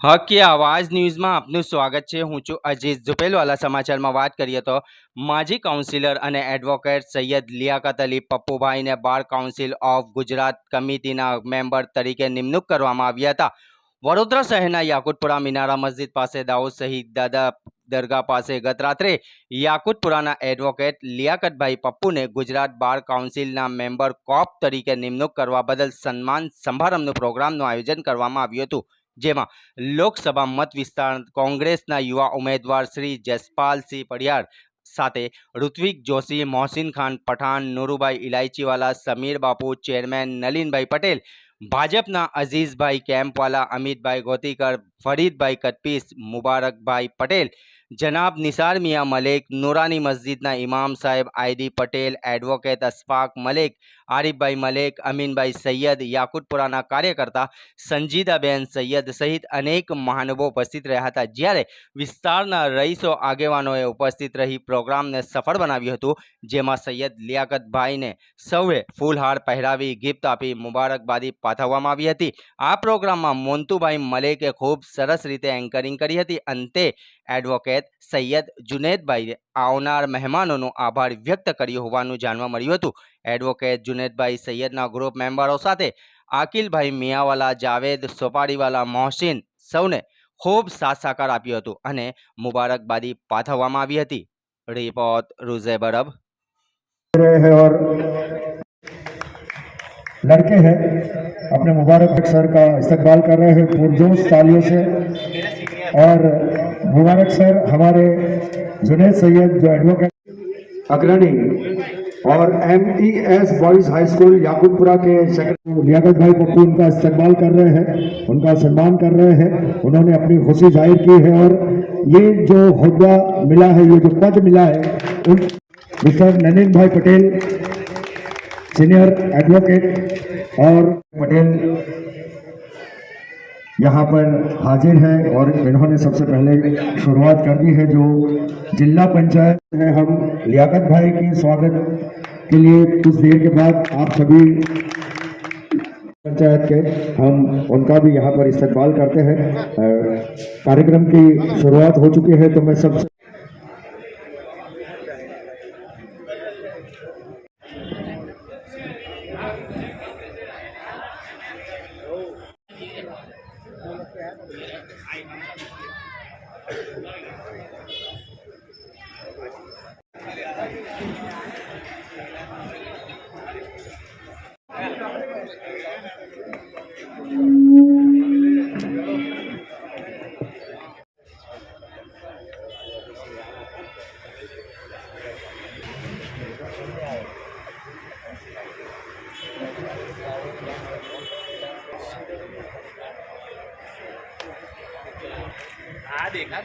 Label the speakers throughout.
Speaker 1: હક એ આવાજ ન્યૂઝમાં આપનું સ્વાગત છે। હું છું અજીઝ ઝુપેલવાલા। સમાચારમાં વાત કરીએ તો માજી કાઉન્સિલર અને એડવોકેટ સૈયદ લિયાકત અલી પપ્પુભાઈને બાર કાઉન્સિલ ઓફ ગુજરાત કમિટીના મેમ્બર તરીકે નિમણૂક કરવામાં આવ્યા હતા। વડોદરા શહેરના યાકુતપુરા મિનારા મસ્જિદ પાસે દાઉદ શહીદ દાદા દરગાહ પાસે ગત રાત્રે યાકુતપુરાના એડવોકેટ લિયાકતભાઈ પપ્પુને ગુજરાત બાર કાઉન્સિલના મેમ્બર કોપ તરીકે નિમણૂક કરવા બદલ સન્માન સમારંભનું પ્રોગ્રામનું આયોજન કરવામાં આવ્યું હતું, જેમાં લોકસભા મત વિસ્તાર કોંગ્રેસના યુવા ઉમેદવાર શ્રી જસપાલસિંહ પડિયાર સાથે ઋત્વિક જોશી, મોહસિન ખાન પઠાણ, નુરુભાઈ ઇલાયચીવાલા, સમીર બાપુ, ચેરમેન નલિનભાઈ પટેલ, ભાજપના અઝીઝભાઈ કેમ્પવાલા, અમિતભાઈ ગોતીકર, ફરીદભાઈ કટપીસ, મુબારકભાઈ પટેલ, જનાબ નિસાર મિયા મલેક, નુરાની મસ્જિદના ઇમામ સાહેબ આઈડી પટેલ, એડવોકેટ અશફાક મલેક, આરિફભાઈ મલેક, અમીનભાઈ સૈયદ, યાકુતપુરાના કાર્યકર્તા સંજીદાબેન સૈયદ સહિત અનેક મહાનુભાવો ઉપસ્થિત રહ્યા હતા। જ્યારે વિસ્તારના રહીશો આગેવાનોએ ઉપસ્થિત રહી પ્રોગ્રામને સફળ બનાવ્યું હતું, જેમાં સૈયદ લિયાકતભાઈને સૌએ ફૂલહાર પહેરાવી ગિફ્ટ આપી મુબારકબાદી પાઠવવામાં આવી હતી। આ પ્રોગ્રામમાં મોન્તુભાઈ મલેકે ખૂબ સરસ રીતે એન્કરિંગ કરી હતી। અંતે એડવોકેટ સૈયદ જુનેદભાઈએ આવનાર મહેમાનોનો આભાર વ્યક્ત કર્યો હોવાનું જાણવા મળ્યું હતું। એડવોકેટ જુનેદભાઈ સૈયદના ગ્રુપ મેમ્બરો સાથે આકિલભાઈ મિયાવાલા, જાવેદ સોપાડીવાલા, મોહસિન સૌને ખૂબ સાથ સહકાર આપ્યો હતો અને મુબારકબાદી પાઠવવામાં આવી હતી। રિપોર્ટ રૂઝે બરબ।
Speaker 2: लड़के हैं अपने मुबारक सर का इस्तकबाल कर रहे हैं पुरजोश तालियों से। और मुबारक सर हमारे जुनैद सैयद जो एडवोकेट अग्रणी और MES boys high school Yakutpura के सेक्रेटरी लियाकत भाई पप्पू उनका इस्तकबाल कर रहे हैं, उनका सम्मान कर रहे हैं। उन्होंने अपनी खुशी जाहिर की है और ये जो हुद्दा मिला है, ये जो पद मिला है, उन मिस्टर नलिन भाई पटेल सीनियर एडवोकेट और पटेल यहाँ पर हाजिर हैं और इन्होंने सबसे पहले शुरुआत कर दी है। जो जिला पंचायत है, हम लियाकत भाई के स्वागत के लिए कुछ देर के बाद आप सभी पंचायत के हम उनका भी यहाँ पर इस्तकबाल करते हैं। कार्यक्रम की शुरुआत हो चुकी है, तो मैं सबसे
Speaker 3: देखा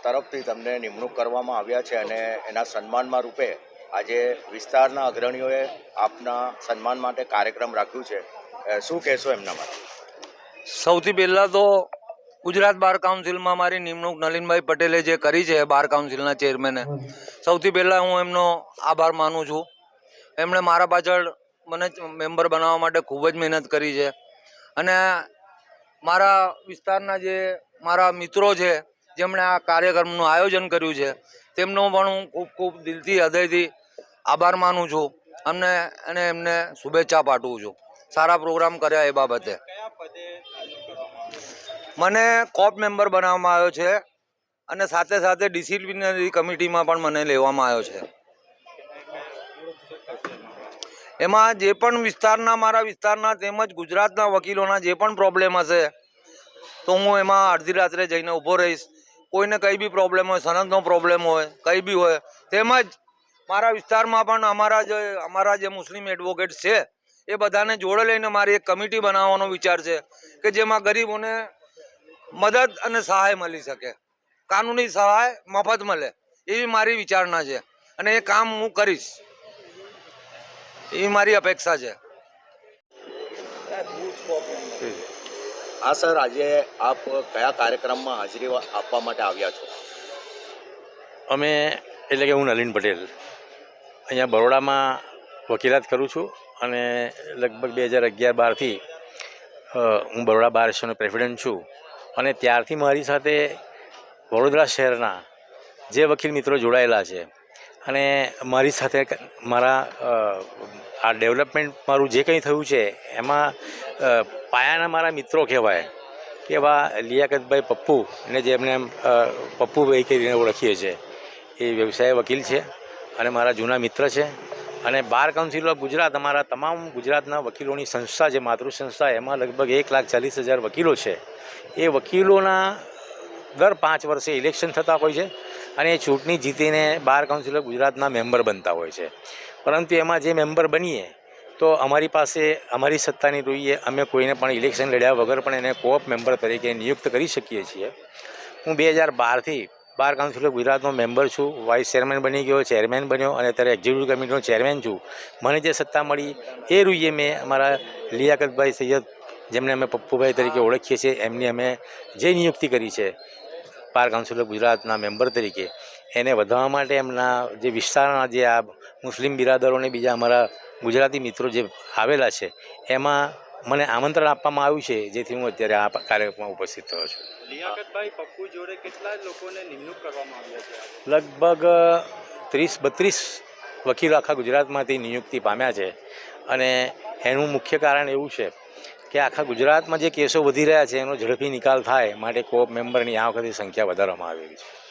Speaker 4: તરફથી તમને નિમણૂક કરવામાં આવ્યા છે અને એના સન્માનમાં રૂપે આજે વિસ્તારના અગ્રણીઓએ આપના સન્માન માટે કાર્યક્રમ રાખ્યું છે। શું કહેશો એમના માટે?
Speaker 5: સૌથી પહેલાં તો ગુજરાત બાર કાઉન્સિલમાં મારી નિમણૂક નલિનભાઈ પટેલે જે કરી છે, બાર કાઉન્સિલના ચેરમેને, સૌથી પહેલાં હું એમનો આભાર માનું છું। એમણે મારા પાછળ મને મેમ્બર બનાવવા માટે ખૂબ જ મહેનત કરી છે અને મારા વિસ્તારના જે મારા મિત્રો છે જેમણે આ કાર્યક્રમનું આયોજન કર્યું છે, તેમનો પણ હું ખૂબ ખૂબ દિલથી હૃદયથી આભાર માનું છું અને એમને શુભેચ્છા પાઠવું છું સારા પ્રોગ્રામ કર્યા એ બાબતે। મને કોપ મેમ્બર બનાવવામાં આવ્યો છે અને સાથે સાથે ડિસિપ્લિનરી કમિટીમાં પણ મને લેવામાં આવ્યો છે। એમાં જે પણ મારા વિસ્તારના તેમજ ગુજરાતના વકીલોના જે પણ પ્રોબ્લેમ હશે તો હું એમાં અડધી રાત્રે જઈને ઊભો રહીશ। કોઈને કંઈ બી પ્રોબ્લેમ હોય, સનદનો પ્રોબ્લેમ હોય, કંઈ બી હોય, તેમજ મારા વિસ્તારમાં પણ અમારા જે મુસ્લિમ એડવોકેટ છે એ બધાને જોડે લઈને મારી એક કમિટી બનાવવાનો વિચાર છે કે જેમાં ગરીબોને મદદ અને સહાય મળી શકે, કાનૂની સહાય મફત મળે, એવી મારી વિચારણા છે અને એ કામ હું કરીશ એવી મારી અપેક્ષા છે।
Speaker 4: હા સર, આજે આપ કયા કાર્યક્રમમાં હાજરી આપવા માટે આવ્યા છો?
Speaker 6: અમે એટલે કે હું નલિન પટેલ અહીંયા બરોડામાં વકીલાત કરું છું અને લગભગ 2011-12થી હું બરોડા બાર એસોસિએશનનો પ્રેસિડેન્ટ છું અને ત્યારથી મારી સાથે વડોદરા શહેરના જે વકીલ મિત્રો જોડાયેલા છે અને મારી સાથે મારા આ ડેવલપમેન્ટ મારું જે કંઈ થયું છે એમાં પાયાના મારા મિત્રો કહેવાય કે એવા લિયાકતભાઈ પપ્પુ ને જેમને પપ્પુભાઈ કરીને ઓળખીએ છીએ એ વ્યવસાય વકીલ છે અને મારા જૂના મિત્ર છે અને બાર કાઉન્સિલ ઓફ ગુજરાત અમારા તમામ ગુજરાતના વકીલોની સંસ્થા જે માતૃ સંસ્થા એમાં લગભગ 1,40,000 વકીલો છે. એ વકીલોના દર 5 વર્ષે ઇલેક્શન થતા હોય છે અને એ ચૂંટણી જીતીને બાર કાઉન્સિલ ઓફ ગુજરાતના મેમ્બર બનતા હોય છે. પરંતુ એમાં જે મેમ્બર બનીએ તો અમારી પાસે અમારી સત્તાની જોઈએ અમે કોઈને પણ ઇલેક્શન લડ્યા વગર પણ એને કોઓપ મેમ્બર તરીકે નિયુક્ત કરી શકીએ છીએ. હું 2012થી બાર કાઉન્સિલ ઓફ ગુજરાતનો મેમ્બર છું, વાઇસ ચેરમેન બની ગયો, ચેરમેન બન્યો અને અત્યારે એક્ઝિક્યુટિવ કમિટીનો ચેરમેન છું. મને જે સત્તા મળી એ રૂએ મેં અમારા લિયાકતભાઈ સૈયદ જેમને અમે પપ્પુભાઈ તરીકે ઓળખીએ છીએ એમની અમે જે નિયુક્તિ કરી છે બાર કાઉન્સિલ ઓફ ગુજરાતના મેમ્બર તરીકે એને વધારવા માટે એમના જે વિસ્તારના જે આ મુસ્લિમ બિરાદરોને બીજા અમારા ગુજરાતી મિત્રો જે આવેલા છે એમાં મને આમંત્રણ આપવામાં આવ્યું છે જેથી હું અત્યારે આ કાર્યક્રમમાં ઉપસ્થિત થયો છું.
Speaker 1: લિયાકતભાઈ પપ્પુ જોડે કેટલા લોકોને નિમણૂક કરવામાં આવ્યા છે?
Speaker 6: લગભગ 30-32 વકીલો આખા ગુજરાતમાંથી નિયુક્તિ પામ્યા છે અને એનું મુખ્ય કારણ એવું છે કે આખા ગુજરાતમાં જે કેસો વધી રહ્યા છે એનો ઝડપી નિકાલ થાય માટે કોઓપ મેમ્બરની આ વખતે સંખ્યા વધારવામાં આવેલી છે.